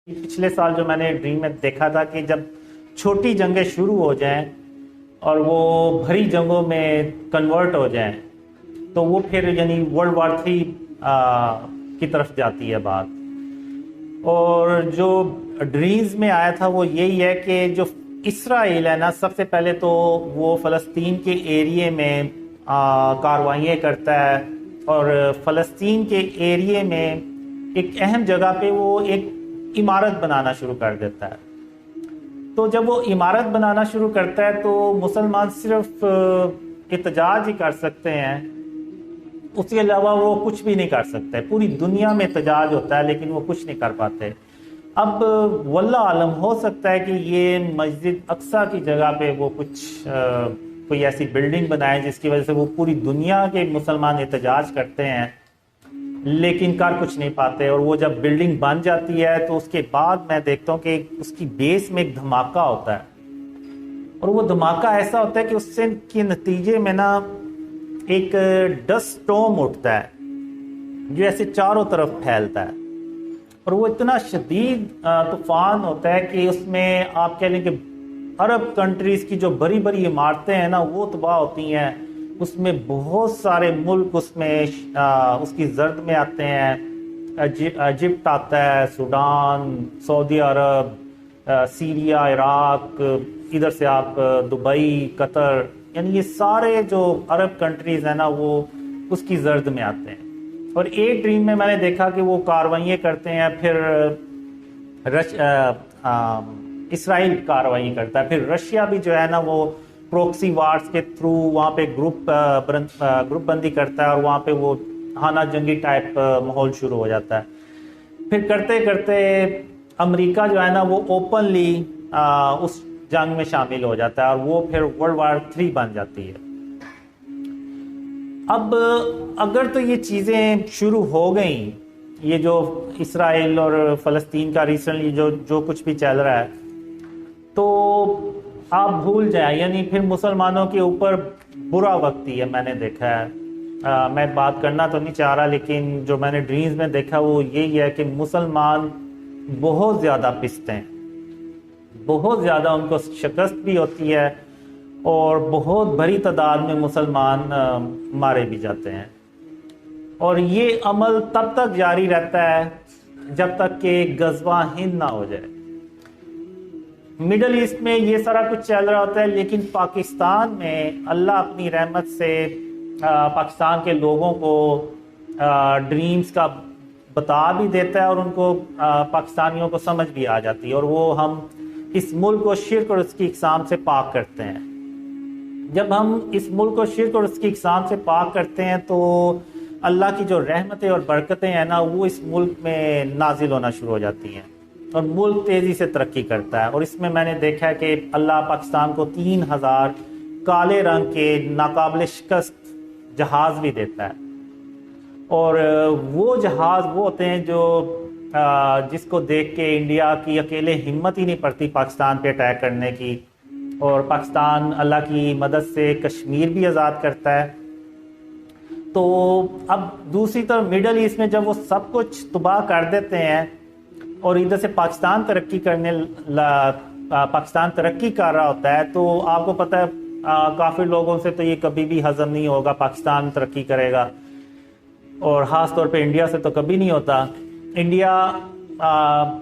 پچھلے سال جو میں نے ڈریم میں دیکھا تھا کہ جب چھوٹی جنگیں شروع ہو جائیں اور وہ بھری جنگوں میں کنورٹ ہو جائیں تو وہ پھر یعنی ورلڈ وار 3 کی طرف جاتی ہے بات. اور جو ڈریمز میں آیا تھا وہ یہی ہے کہ جو اسرائیل ہے نا، سب سے پہلے تو وہ فلسطین کے ایریے میں کارروائیاں کرتا ہے اور فلسطین کے ایریے میں ایک اہم جگہ پہ وہ ایک عمارت بنانا شروع کر دیتا ہے. تو جب وہ عمارت بنانا شروع کرتا ہے تو مسلمان صرف احتجاج ہی کر سکتے ہیں، اس کے علاوہ وہ کچھ بھی نہیں کر سکتے. پوری دنیا میں احتجاج ہوتا ہے لیکن وہ کچھ نہیں کر پاتے. اب واللہ عالم، ہو سکتا ہے کہ یہ مسجد اقصیٰ کی جگہ پہ وہ کچھ کوئی ایسی بلڈنگ بنائے جس کی وجہ سے وہ پوری دنیا کے مسلمان احتجاج کرتے ہیں لیکن کر کچھ نہیں پاتے. اور وہ جب بلڈنگ بن جاتی ہے تو اس کے بعد میں دیکھتا ہوں کہ اس کی بیس میں ایک دھماکہ ہوتا ہے، اور وہ دھماکہ ایسا ہوتا ہے کہ اس سے کے نتیجے میں نا ایک ڈسٹ سٹورم اٹھتا ہے جو ایسے چاروں طرف پھیلتا ہے، اور وہ اتنا شدید طوفان ہوتا ہے کہ اس میں آپ کہہ لیں کہ عرب کنٹریز کی جو بڑی بڑی عمارتیں ہیں نا وہ تباہ ہوتی ہیں. اس میں بہت سارے ملک اس میں اس کی زرد میں آتے ہیں. ایجپٹ آتا ہے، سوڈان، سعودی عرب، سیریا، عراق، ادھر سے آپ دبئی، قطر، یعنی یہ سارے جو عرب کنٹریز ہیں نا وہ اس کی زرد میں آتے ہیں. اور ایک ڈریم میں نے دیکھا کہ وہ کارروائیاں کرتے ہیں، پھر اسرائیل کارروائی کرتا ہے، پھر رشیا بھی جو ہے نا وہ پروکسی وارز کے تھرو وہاں پہ گروپ بندی کرتا ہے اور وہاں پہ وہ ہانہ جنگی ٹائپ ماحول شروع ہو جاتا ہے. پھر کرتے کرتے امریکہ جو ہے نا وہ اوپنلی اس جنگ میں شامل ہو جاتا ہے اور وہ پھر ورلڈ وار 3 بن جاتی ہے. اب اگر تو یہ چیزیں شروع ہو گئیں، یہ جو اسرائیل اور فلسطین کا ریسنٹلی جو کچھ بھی چل رہا ہے، تو آپ بھول جائیں، یعنی پھر مسلمانوں کے اوپر برا وقت ہی ہے. میں نے دیکھا ہے، میں بات کرنا تو نہیں چاہ رہا لیکن جو میں نے ڈریمز میں دیکھا وہ یہی ہے کہ مسلمان بہت زیادہ پستے ہیں، بہت زیادہ ان کو شکست بھی ہوتی ہے اور بہت بڑی تعداد میں مسلمان مارے بھی جاتے ہیں. اور یہ عمل تب تک جاری رہتا ہے جب تک کہ غزوہ ہند نہ ہو جائے. مڈل ایسٹ میں یہ سارا کچھ چل رہا ہوتا ہے لیکن پاکستان میں اللہ اپنی رحمت سے پاکستان کے لوگوں کو ڈریمز کا بتا بھی دیتا ہے اور ان کو پاکستانیوں کو سمجھ بھی آ جاتی ہے، اور وہ ہم اس ملک کو شرک اور اس کی اقسام سے پاک کرتے ہیں. جب ہم اس ملک کو شرک اور اس کی اقسام سے پاک کرتے ہیں تو اللہ کی جو رحمتیں اور برکتیں ہیں نا وہ اس ملک میں نازل ہونا شروع ہو جاتی ہیں اور ملک تیزی سے ترقی کرتا ہے. اور اس میں نے دیکھا ہے کہ اللہ پاکستان کو 3000 کالے رنگ کے ناقابل شکست جہاز بھی دیتا ہے، اور وہ جہاز وہ ہوتے ہیں جو جس کو دیکھ کے انڈیا کی اکیلے ہمت ہی نہیں پڑتی پاکستان پہ اٹیک کرنے کی. اور پاکستان اللہ کی مدد سے کشمیر بھی آزاد کرتا ہے. تو اب دوسری طرف مڈل ایسٹ میں جب وہ سب کچھ تباہ کر دیتے ہیں اور ادھر سے پاکستان ترقی کر رہا ہوتا ہے، تو آپ کو پتہ ہے کافی لوگوں سے تو یہ کبھی بھی ہضم نہیں ہوگا پاکستان ترقی کرے گا، اور خاص طور پہ انڈیا سے تو کبھی نہیں ہوتا. انڈیا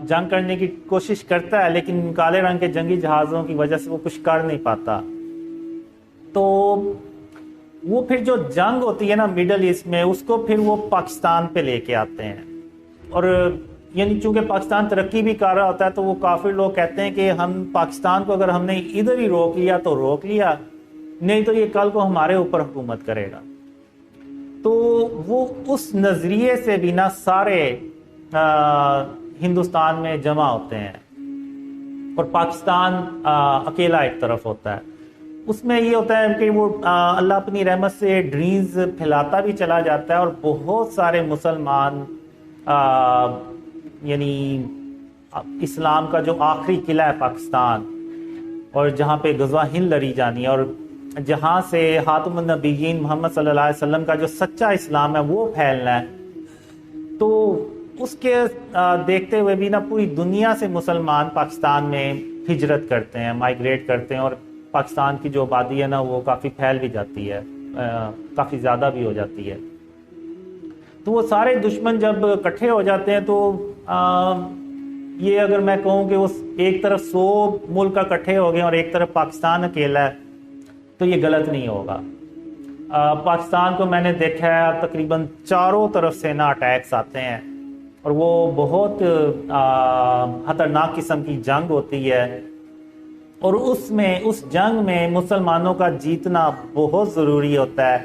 جنگ کرنے کی کوشش کرتا ہے لیکن کالے رنگ کے جنگی جہازوں کی وجہ سے وہ کچھ کر نہیں پاتا. تو وہ پھر جو جنگ ہوتی ہے نا مڈل ایسٹ میں، اس کو پھر وہ پاکستان پہ لے کے آتے ہیں. اور یعنی چونکہ پاکستان ترقی بھی کر رہا ہوتا ہے تو وہ کافی لوگ کہتے ہیں کہ ہم پاکستان کو اگر ہم نے ادھر ہی روک لیا تو روک لیا، نہیں تو یہ کل کو ہمارے اوپر حکومت کرے گا. تو وہ اس نظریے سے بھی نہ سارے ہندوستان میں جمع ہوتے ہیں اور پاکستان اکیلا ایک طرف ہوتا ہے. اس میں یہ ہوتا ہے کہ وہ اللہ اپنی رحمت سے ڈریمز پھیلاتا بھی چلا جاتا ہے اور بہت سارے مسلمان یعنی اسلام کا جو آخری قلعہ ہے پاکستان، اور جہاں پہ غزوہ ہند لڑی جانی ہے اور جہاں سے خاتم النبیین محمد صلی اللہ علیہ وسلم کا جو سچا اسلام ہے وہ پھیلنا ہے، تو اس کے دیکھتے ہوئے بھی نا پوری دنیا سے مسلمان پاکستان میں ہجرت کرتے ہیں، مائیگریٹ کرتے ہیں، اور پاکستان کی جو آبادی ہے نا وہ کافی پھیل بھی جاتی ہے، کافی زیادہ بھی ہو جاتی ہے۔ تو وہ سارے دشمن جب اکٹھے ہو جاتے ہیں تو یہ اگر میں کہوں کہ اس ایک طرف 100 ملک اکٹھے ہو گئے اور ایک طرف پاکستان اکیلا ہے تو یہ غلط نہیں ہوگا۔ پاکستان کو میں نے دیکھا ہے تقریباً چاروں طرف سے نا اٹیکس آتے ہیں، اور وہ بہت خطرناک قسم کی جنگ ہوتی ہے، اور اس جنگ میں مسلمانوں کا جیتنا بہت ضروری ہوتا ہے۔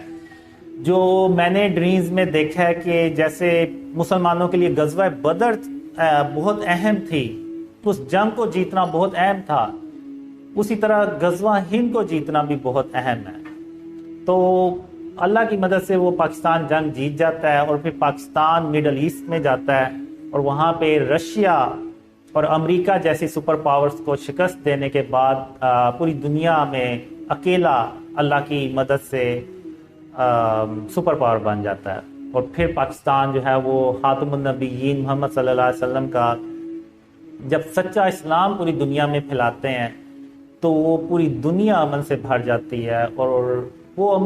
جو میں نے ڈریمز میں دیکھا ہے کہ جیسے مسلمانوں کے لیے غزوہ بدر بہت اہم تھی، اس جنگ کو جیتنا بہت اہم تھا، اسی طرح غزوہ ہند کو جیتنا بھی بہت اہم ہے۔ تو اللہ کی مدد سے وہ پاکستان جنگ جیت جاتا ہے، اور پھر پاکستان مڈل ایسٹ میں جاتا ہے، اور وہاں پہ رشیا اور امریکہ جیسی سپر پاورز کو شکست دینے کے بعد پوری دنیا میں اکیلا اللہ کی مدد سے سپر پاور بن جاتا ہے، اور پھر پاکستان جو ہے وہ خاتم النبیین محمد صلی اللہ علیہ وسلم کا جب سچا اسلام پوری دنیا میں پھیلاتے ہیں تو وہ پوری دنیا امن سے بھر جاتی ہے، اور وہ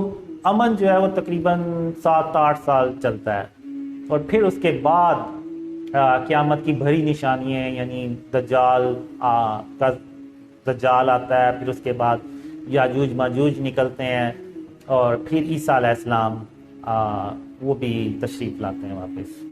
امن جو ہے وہ تقریباً 7-8 سال چلتا ہے، اور پھر اس کے بعد قیامت کی بڑی نشانیاں، یعنی دجال آتا ہے، پھر اس کے بعد یاجوج ماجوج نکلتے ہیں، اور پھر عیسیٰ علیہ السلام وہ بھی تشریف لاتے ہیں واپس۔